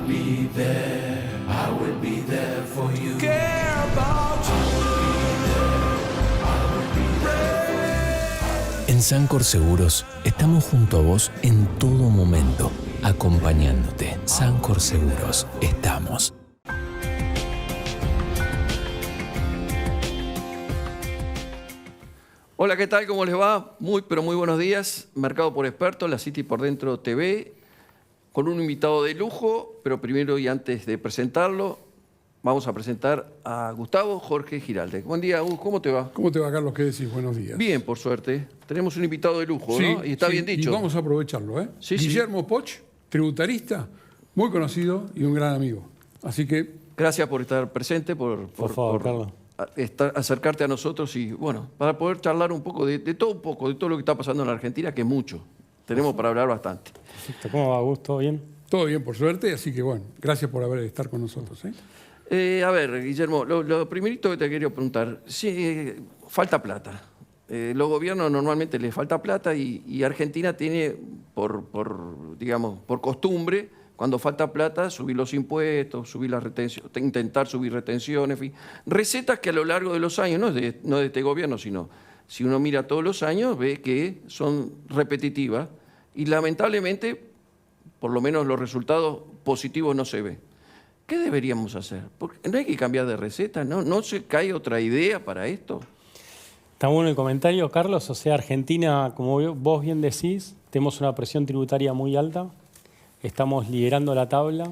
be there, I would be there for you. Care about you. En Sancor Seguros estamos junto a vos en todo momento, acompañándote. Sancor Seguros, estamos. Hola, ¿qué tal? ¿Cómo les va? Muy buenos días. Mercado por Expertos, la City por Dentro TV, con un invitado de lujo, pero primero y antes de presentarlo, vamos a presentar a Gustavo Jorge Giralde. Buen día, Gus, ¿cómo te va? ¿Cómo te va, Carlos? ¿Qué decís? Buenos días. Bien, por suerte. Tenemos un invitado de lujo, ¿no? Y está bien dicho. Y vamos a aprovecharlo, ¿eh? Sí, Guillermo Poch, tributarista, muy conocido y un gran amigo. Así que... Gracias por estar presente, por favor, Carlos. Acercarte a nosotros y, bueno, para poder charlar un poco de todo lo que está pasando en la Argentina, que es mucho. Tenemos para hablar bastante. Perfecto. ¿Cómo va, Gus? ¿Todo bien? Todo bien, por suerte. Así que, bueno, gracias por estar con nosotros, ¿eh? A ver, Guillermo, lo primerito que te quería preguntar, sí, falta plata. Los gobiernos normalmente les falta plata y Argentina tiene por costumbre, cuando falta plata, subir los impuestos, subir las retenciones, intentar subir retenciones, en fin. Recetas que a lo largo de los años, no de este gobierno, sino si uno mira todos los años, ve que son repetitivas y lamentablemente, por lo menos los resultados positivos no se ven. ¿Qué deberíamos hacer? Porque no hay que cambiar de receta, ¿no? ¿No se cae otra idea para esto? Está bueno el comentario, Carlos. O sea, Argentina, como vos bien decís, tenemos una presión tributaria muy alta. Estamos liderando la tabla.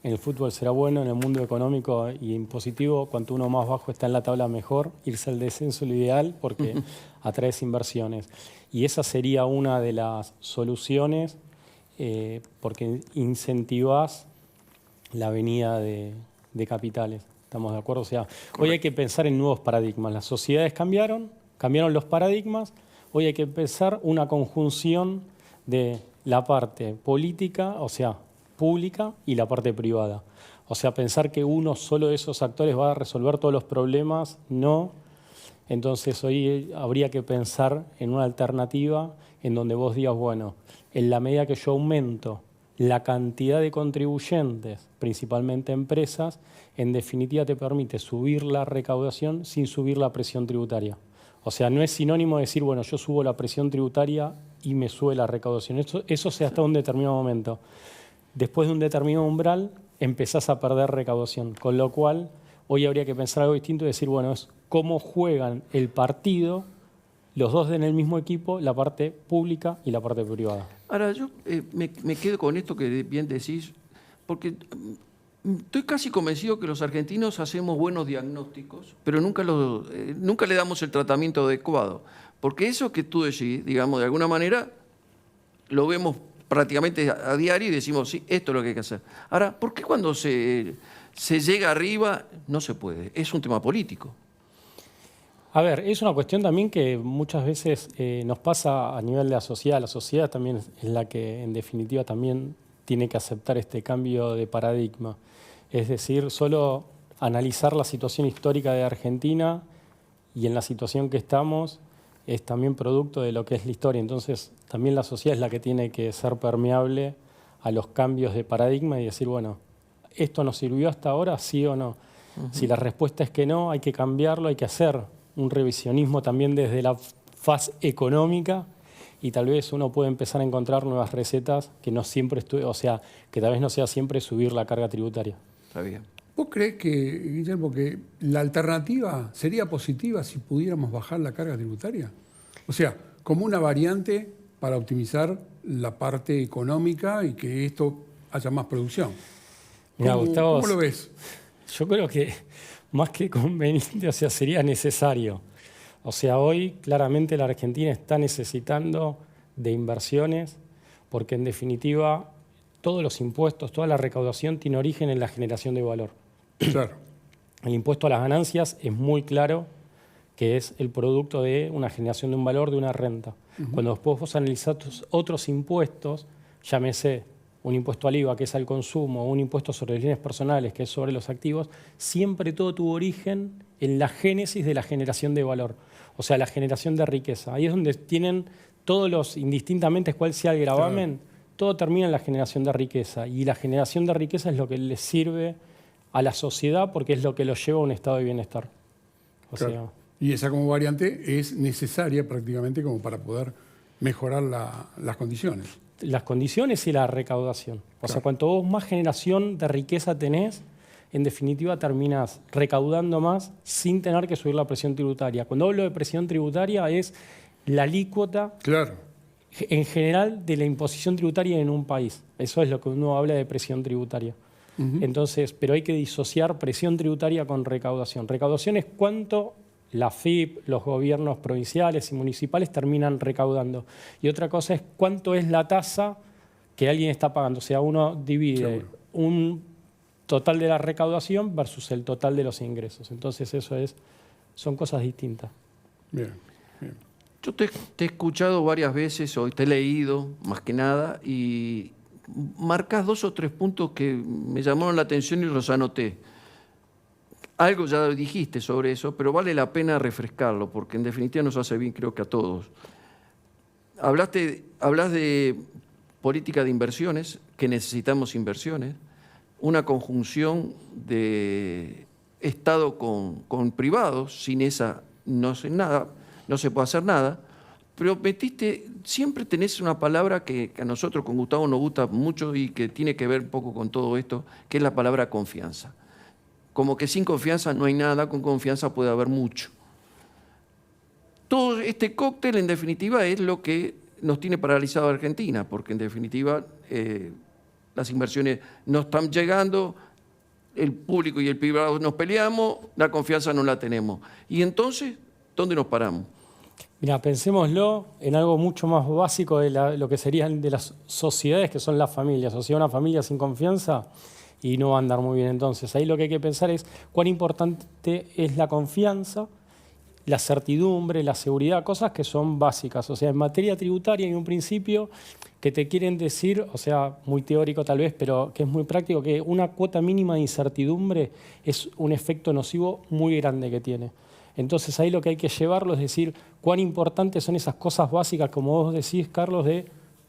En el fútbol será bueno, en el mundo económico y impositivo, cuanto uno más bajo está en la tabla mejor. Irse al descenso es lo ideal porque atraes inversiones. Y esa sería una de las soluciones porque incentivás la venida de capitales. ¿Estamos de acuerdo? O sea, hoy hay que pensar en nuevos paradigmas. Las sociedades cambiaron los paradigmas. Hoy hay que pensar una conjunción de la parte política, o sea, pública, y la parte privada. O sea, pensar que uno solo de esos actores va a resolver todos los problemas, no. Entonces hoy habría que pensar en una alternativa en donde vos digas, bueno, en la medida que yo aumento la cantidad de contribuyentes, principalmente empresas, en definitiva te permite subir la recaudación sin subir la presión tributaria. O sea, no es sinónimo de decir, bueno, yo subo la presión tributaria y me sube la recaudación. Eso se hasta un determinado momento. Después de un determinado umbral, empezás a perder recaudación. Con lo cual, hoy habría que pensar algo distinto y decir, bueno, es cómo juegan el partido, los dos en el mismo equipo, la parte pública y la parte privada. Ahora, yo me quedo con esto que bien decís, porque estoy casi convencido que los argentinos hacemos buenos diagnósticos, pero nunca le damos el tratamiento adecuado. Porque eso que tú decís, digamos, de alguna manera, lo vemos prácticamente a diario y decimos, sí, esto es lo que hay que hacer. Ahora, ¿por qué cuando se llega arriba no se puede? Es un tema político. A ver, es una cuestión también que muchas veces nos pasa a nivel de la sociedad. La sociedad también es la que, en definitiva, también tiene que aceptar este cambio de paradigma. Es decir, solo analizar la situación histórica de Argentina y en la situación que estamos es también producto de lo que es la historia. Entonces, también la sociedad es la que tiene que ser permeable a los cambios de paradigma y decir, bueno, ¿esto nos sirvió hasta ahora, sí o no? Si la respuesta es que no, hay que cambiarlo, hay que hacer un revisionismo también desde la faz económica y tal vez uno puede empezar a encontrar nuevas recetas que no siempre que tal vez no sea siempre subir la carga tributaria. Está bien. ¿Vos creés que, Guillermo, que la alternativa sería positiva si pudiéramos bajar la carga tributaria? O sea, como una variante para optimizar la parte económica y que esto haya más producción. Mirá, Gustavo, ¿Cómo lo ves? Yo creo que más que conveniente, sería necesario. O sea, hoy claramente la Argentina está necesitando de inversiones porque en definitiva todos los impuestos, toda la recaudación tiene origen en la generación de valor. Claro. El impuesto a las ganancias es muy claro que es el producto de una generación de un valor, de una renta. Cuando después vos analizás otros impuestos, llámese un impuesto al IVA, que es al consumo, un impuesto sobre los bienes personales, que es sobre los activos, siempre todo tuvo origen en la génesis de la generación de valor, o sea, la generación de riqueza. Ahí es donde tienen todos los, indistintamente cuál sea el gravamen, todo termina en la generación de riqueza. Y la generación de riqueza es lo que le sirve a la sociedad porque es lo que lo lleva a un estado de bienestar. Claro. Y esa como variante es necesaria prácticamente como para poder mejorar las condiciones. Las condiciones y la recaudación. O sea, cuanto vos más generación de riqueza tenés, en definitiva terminás recaudando más sin tener que subir la presión tributaria. Cuando hablo de presión tributaria es la alícuota en general de la imposición tributaria en un país. Eso es lo que uno habla de presión tributaria. Entonces, pero hay que disociar presión tributaria con recaudación. Recaudación es cuánto la FIP, los gobiernos provinciales y municipales terminan recaudando. Y otra cosa es cuánto es la tasa que alguien está pagando. O sea, uno divide un total de la recaudación versus el total de los ingresos. Entonces, son cosas distintas. Bien, bien. Yo te he escuchado varias veces, o te he leído más que nada, y marcas 2 o 3 puntos que me llamaron la atención y los anoté. Algo ya dijiste sobre eso, pero vale la pena refrescarlo, porque en definitiva nos hace bien, creo que a todos. Hablas de política de inversiones, que necesitamos inversiones, una conjunción de Estado con privados, sin esa no se puede hacer nada, pero siempre tenés una palabra que a nosotros con Gustavo nos gusta mucho y que tiene que ver un poco con todo esto, que es la palabra confianza. Como que sin confianza no hay nada, con confianza puede haber mucho. Todo este cóctel, en definitiva, es lo que nos tiene paralizado a Argentina, porque en definitiva las inversiones no están llegando, el público y el privado nos peleamos, la confianza no la tenemos. Y entonces, ¿dónde nos paramos? Mira, pensémoslo en algo mucho más básico de lo que serían de las sociedades, que son las familias. O sea, una familia sin confianza y no va a andar muy bien. Entonces, ahí lo que hay que pensar es cuán importante es la confianza, la certidumbre, la seguridad, cosas que son básicas. O sea, en materia tributaria hay un principio que te quieren decir, o sea, muy teórico tal vez, pero que es muy práctico, que una cuota mínima de incertidumbre es un efecto nocivo muy grande que tiene. Entonces, ahí lo que hay que llevarlo es decir cuán importantes son esas cosas básicas, como vos decís, Carlos, en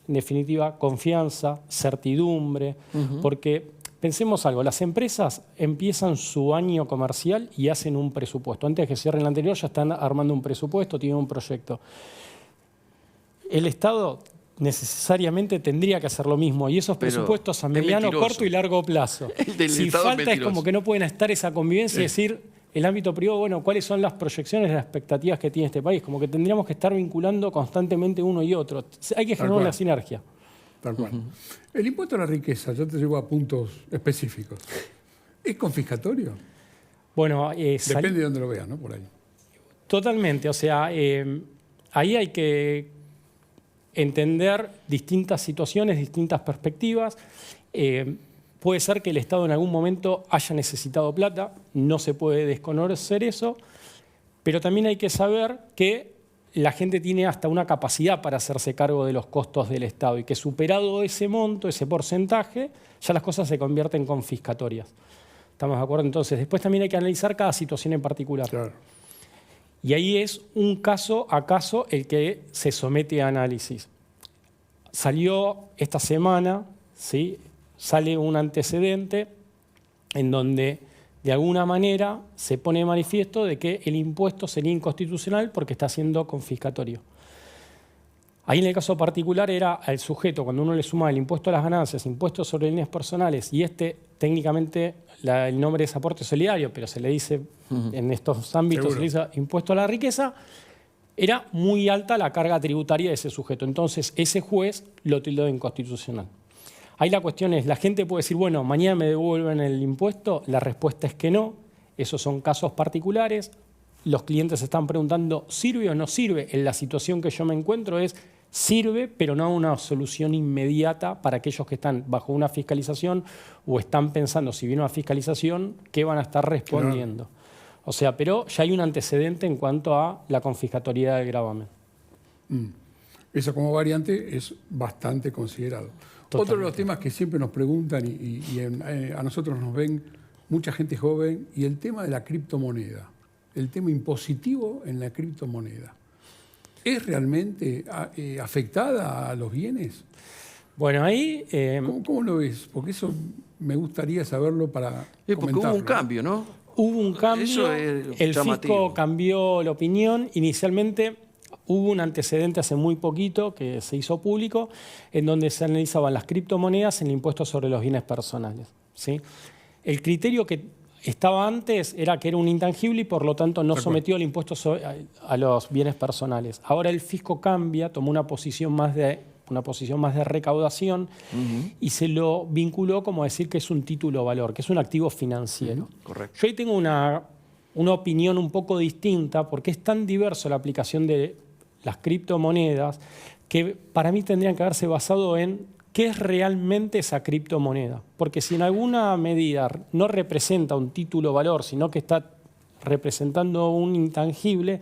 definitiva, confianza, certidumbre, porque pensemos algo, las empresas empiezan su año comercial y hacen un presupuesto. Antes de que cierren el anterior ya están armando un presupuesto, tienen un proyecto. El Estado necesariamente tendría que hacer lo mismo y esos presupuestos a mediano, corto y largo plazo. Si falta es como que no pueden estar esa convivencia y decir el ámbito privado, bueno, ¿cuáles son las proyecciones, las expectativas que tiene este país? Como que tendríamos que estar vinculando constantemente uno y otro. Hay que generar una sinergia. Tal cual. El impuesto a la riqueza, yo te llevo a puntos específicos. ¿Es confiscatorio? Bueno, depende de dónde lo veas, ¿no? Por ahí. Totalmente. O sea, ahí hay que entender distintas situaciones, distintas perspectivas. Puede ser que el Estado en algún momento haya necesitado plata, no se puede desconocer eso, pero también hay que saber que la gente tiene hasta una capacidad para hacerse cargo de los costos del Estado y que superado ese monto, ese porcentaje, ya las cosas se convierten en confiscatorias. ¿Estamos de acuerdo? Entonces, después también hay que analizar cada situación en particular. Claro. Y ahí es un caso a caso el que se somete a análisis. Salió esta semana, ¿sí? Sale un antecedente en donde de alguna manera se pone de manifiesto de que el impuesto sería inconstitucional porque está siendo confiscatorio. Ahí en el caso particular era al sujeto, cuando uno le suma el impuesto a las ganancias, impuestos sobre bienes personales y técnicamente el nombre es aporte solidario, pero se le dice en estos ámbitos, se le dice impuesto a la riqueza, era muy alta la carga tributaria de ese sujeto. Entonces ese juez lo tildó de inconstitucional. Ahí la cuestión es, la gente puede decir, bueno, mañana me devuelven el impuesto. La respuesta es que no. Esos son casos particulares. Los clientes se están preguntando, ¿sirve o no sirve? En la situación que yo me encuentro sirve, pero no una solución inmediata para aquellos que están bajo una fiscalización o están pensando, si viene una fiscalización, ¿qué van a estar respondiendo? Claro. O sea, pero ya hay un antecedente en cuanto a la confiscatoriedad del gravamen. Eso como variante es bastante considerado. Totalmente. Otro de los temas que siempre nos preguntan y a nosotros nos ven mucha gente joven, y el tema de la criptomoneda, el tema impositivo en la criptomoneda. ¿Es realmente afectada a los bienes? Bueno, ahí ¿Cómo lo ves? Porque eso me gustaría saberlo para Porque hubo un comentarlo. cambio, ¿no? hubo un cambio, Eso es el llamativo. fisco cambió la opinión. Inicialmente hubo un antecedente hace muy poquito que se hizo público, en donde se analizaban las criptomonedas en el impuesto sobre los bienes personales, ¿sí? El criterio que estaba antes era que era un intangible y por lo tanto no sometió el impuesto a los bienes personales. Ahora el fisco cambia, tomó una posición más de recaudación y se lo vinculó como a decir que es un título valor, que es un activo financiero. Correcto. Yo ahí tengo una opinión un poco distinta porque es tan diverso la aplicación de las criptomonedas que para mí tendrían que haberse basado en qué es realmente esa criptomoneda. Porque si en alguna medida no representa un título valor, sino que está representando un intangible,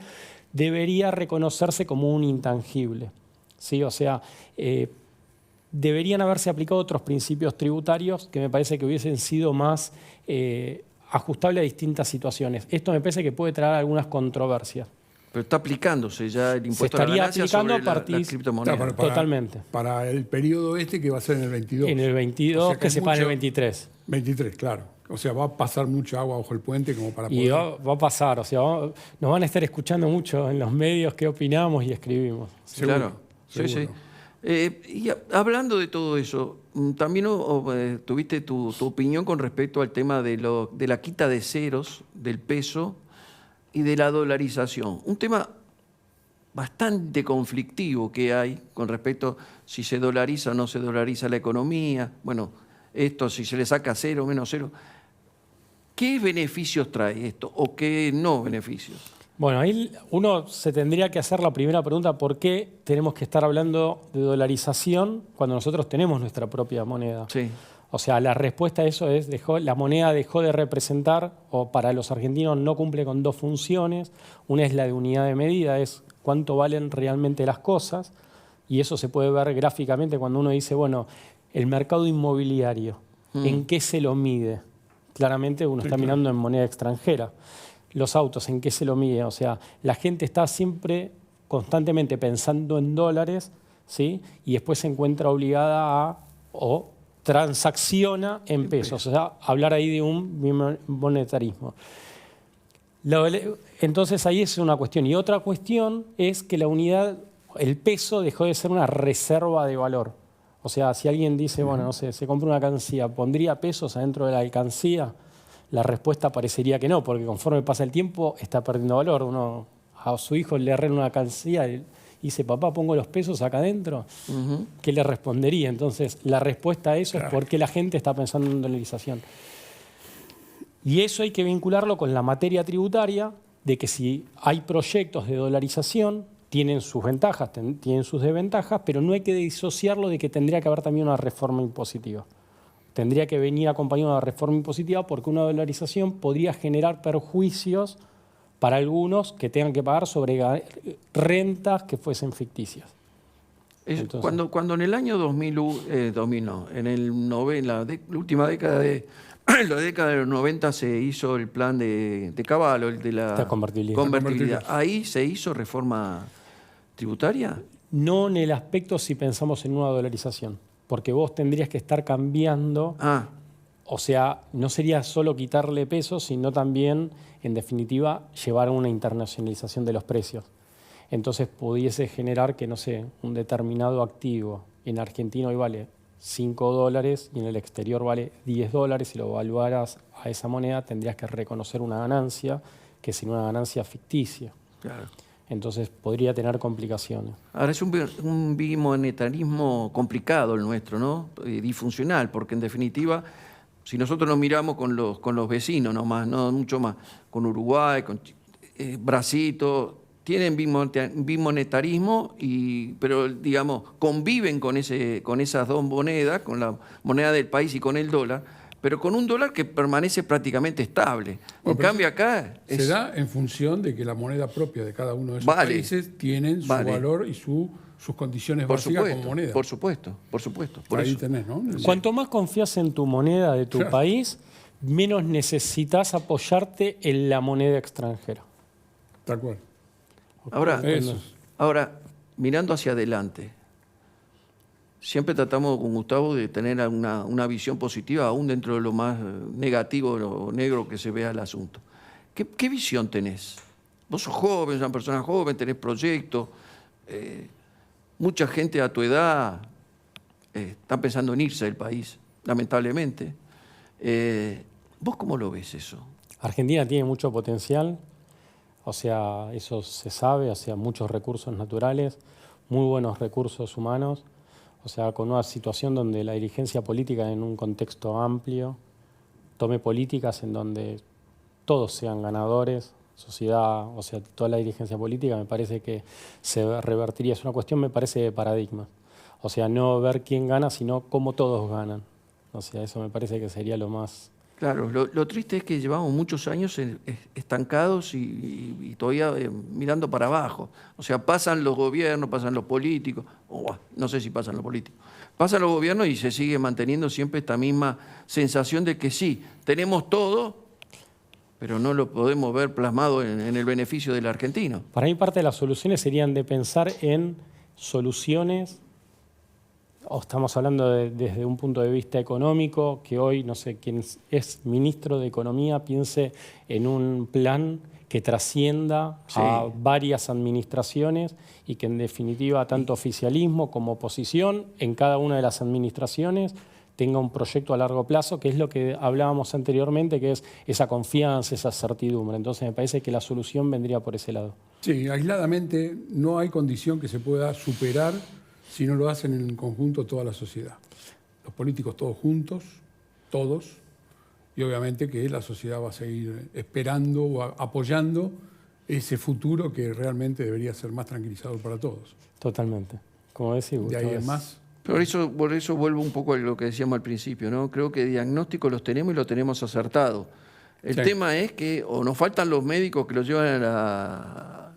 debería reconocerse como un intangible, ¿sí? O sea, deberían haberse aplicado otros principios tributarios que me parece que hubiesen sido más ajustables a distintas situaciones. Esto me parece que puede traer algunas controversias. Pero está aplicándose ya el impuesto Se a la estaría ganancia aplicando sobre a partir- las criptomonedas. Claro, Totalmente. Para el periodo que va a ser en el 22. En el 22, O sea que hay se paga en el mucho- 23. 23, claro. O sea, va a pasar mucha agua bajo el puente como para Y poder... va a pasar, o sea, nos van a estar escuchando mucho en los medios qué opinamos y escribimos. Seguro, Claro, sí, sí. seguro. Hablando de todo eso, también tuviste tu opinión con respecto al tema de la quita de ceros del peso y de la dolarización. Un tema bastante conflictivo que hay con respecto si se dolariza o no se dolariza la economía. Bueno, esto si se le saca cero o menos cero. ¿Qué beneficios trae esto o qué no beneficios? Bueno, ahí uno se tendría que hacer la primera pregunta, ¿por qué tenemos que estar hablando de dolarización cuando nosotros tenemos nuestra propia moneda? Sí. O sea, la respuesta a eso es, la moneda dejó de representar, o para los argentinos no cumple con dos funciones. Una es la de unidad de medida, es cuánto valen realmente las cosas, y eso se puede ver gráficamente cuando uno dice, bueno, el mercado inmobiliario, ¿en qué se lo mide? Claramente uno está mirando en moneda extranjera. Los autos, ¿en qué se lo mide? O sea, la gente está siempre, constantemente pensando en dólares, ¿sí? Y después se encuentra obligada o transacciona en pesos. O sea, hablar ahí de un monetarismo. Entonces ahí es una cuestión. Y otra cuestión es que la unidad, el peso dejó de ser una reserva de valor. O sea, si alguien dice, bueno, no sé, se compra una alcancía, ¿pondría pesos adentro de la alcancía? La respuesta parecería que no, porque conforme pasa el tiempo está perdiendo valor. Uno a su hijo le arregla una alcancía y dice, papá, ¿pongo los pesos acá adentro? ¿Qué le respondería? Entonces, la respuesta a eso es por qué la gente está pensando en dolarización. Y eso hay que vincularlo con la materia tributaria, de que si hay proyectos de dolarización, tienen sus ventajas, tienen sus desventajas, pero no hay que disociarlo de que tendría que haber también una reforma impositiva. Tendría que venir acompañada de una reforma impositiva porque una dolarización podría generar perjuicios para algunos que tengan que pagar sobre rentas que fuesen ficticias. Entonces, Cuando en el año 2000 no, en la última década en la década de los 90 se hizo el plan de Cavallo, el de la convertibilidad. ¿Ahí se hizo reforma tributaria? no en el aspecto si pensamos en una dolarización, porque vos tendrías que estar cambiando. O sea, no sería solo quitarle pesos, sino también, en definitiva, llevar a una internacionalización de los precios. Entonces pudiese generar que, no sé, un determinado activo en Argentina hoy vale $5 y en el exterior vale $10. Si lo evaluaras a esa moneda, tendrías que reconocer una ganancia que sería una ganancia ficticia. Claro. Entonces podría tener complicaciones. Ahora es un bimonetarismo complicado el nuestro, ¿no? Disfuncional, porque en definitiva, si nosotros nos miramos con los vecinos nomás, no mucho más, con Uruguay, con Brasil, tienen bimonetarismo, pero digamos, conviven con esas dos monedas, con la moneda del país y con el dólar, pero con un dólar que permanece prácticamente estable. Bueno, en cambio acá... Se da en función de que la moneda propia de cada uno de esos países tienen su valor y sus condiciones básicas como moneda. Por supuesto. Por ahí eso. tenés, ¿no? Cuanto más confías en tu moneda de tu país, menos necesitas apoyarte en la moneda extranjera. Tal cual. Ahora, mirando hacia adelante, siempre tratamos con Gustavo de tener una visión positiva, aún dentro de lo más negativo o negro que se vea el asunto. ¿Qué visión tenés? Vos sos joven, una persona joven, tenés proyectos, mucha gente a tu edad está pensando en irse del país, lamentablemente. ¿Vos cómo lo ves eso? Argentina tiene mucho potencial, o sea, eso se sabe, o sea, muchos recursos naturales, muy buenos recursos humanos, o sea, con una situación donde la dirigencia política en un contexto amplio tome políticas en donde todos sean ganadores, sociedad, o sea, toda la dirigencia política, me parece que se revertiría. Es una cuestión, me parece, de paradigma. O sea, no ver quién gana, sino cómo todos ganan. O sea, eso me parece que sería lo más... Claro, lo triste es que llevamos muchos años estancados y todavía mirando para abajo. O sea, pasan los gobiernos, pasan los políticos, no sé si pasan los políticos, pasan los gobiernos y se sigue manteniendo siempre esta misma sensación de que sí, tenemos todo, pero no lo podemos ver plasmado en el beneficio del argentino. Para mí parte de las soluciones serían de pensar en soluciones, o estamos hablando desde un punto de vista económico, que hoy, no sé, quien es ministro de Economía piense en un plan que trascienda a varias administraciones y que en definitiva tanto oficialismo como oposición en cada una de las administraciones tenga un proyecto a largo plazo, que es lo que hablábamos anteriormente, que es esa confianza, esa certidumbre. Entonces me parece que la solución vendría por ese lado. Sí, aisladamente no hay condición que se pueda superar si no lo hacen en conjunto toda la sociedad. Los políticos todos juntos, todos, y obviamente que la sociedad va a seguir esperando o apoyando ese futuro que realmente debería ser más tranquilizador para todos. Totalmente. Como decís, de ahí en más. Por eso vuelvo un poco a lo que decíamos al principio, ¿no? Creo que diagnóstico los tenemos y lo tenemos acertado. El tema es que o nos faltan los médicos que los llevan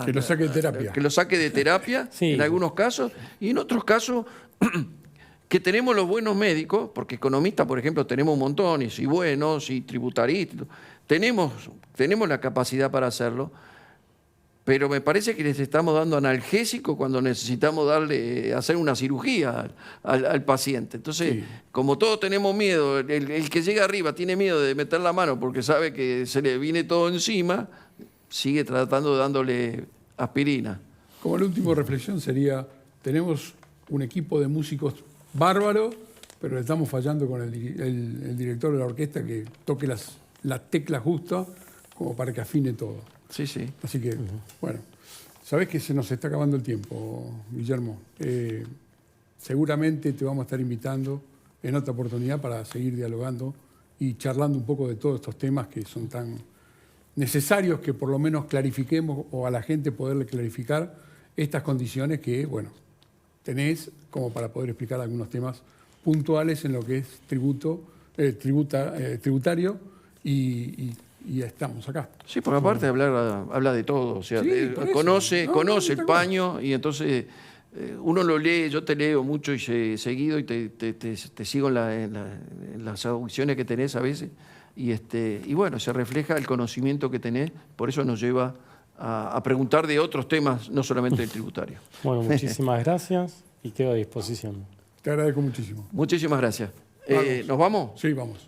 que lo saque de terapia. Que lo saque de terapia, sí, en algunos casos, y en otros casos que tenemos los buenos médicos, porque economistas, por ejemplo, tenemos montones, y buenos, y tributaristas, tenemos la capacidad para hacerlo, pero me parece que les estamos dando analgésico cuando necesitamos hacer una cirugía al paciente. Entonces, como todos tenemos miedo, el que llega arriba tiene miedo de meter la mano porque sabe que se le viene todo encima, sigue tratando de dándole aspirina. Como la última reflexión sería, tenemos un equipo de músicos bárbaro, pero le estamos fallando con el director de la orquesta que toque las teclas justas como para que afine todo. Sí, sí. Así que, bueno, sabés que se nos está acabando el tiempo, Guillermo. Seguramente te vamos a estar invitando en otra oportunidad para seguir dialogando y charlando un poco de todos estos temas que son tan necesarios que por lo menos clarifiquemos o a la gente poderle clarificar estas condiciones que, bueno, tenés como para poder explicar algunos temas puntuales en lo que es tributario y estamos acá. Sí, porque aparte habla de todo, o sea, Sí, conoce el tal paño y entonces uno lo lee, yo te leo mucho y seguido y te sigo en las audiciones que tenés a veces y bueno, se refleja el conocimiento que tenés, por eso nos lleva a preguntar de otros temas, no solamente del tributario. Bueno, muchísimas gracias y quedo a disposición. Te agradezco muchísimo. Muchísimas gracias. Vamos. ¿Nos vamos? Sí, vamos.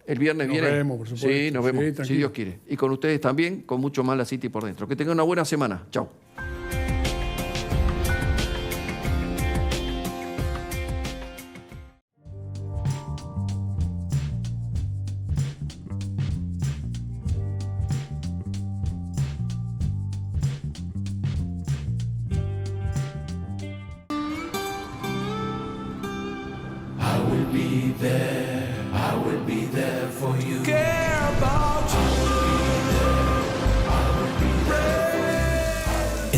El viernes viene. Nos vemos, por supuesto. Sí, nos vemos, si tranquilo. Dios quiere. Y con ustedes también, con mucho más La City por dentro. Que tengan una buena semana. Chao. I will be there for you. Care about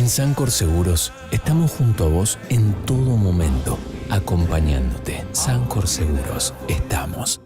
En Sancor Seguros estamos junto a vos en todo momento, acompañándote. Sancor Seguros, estamos.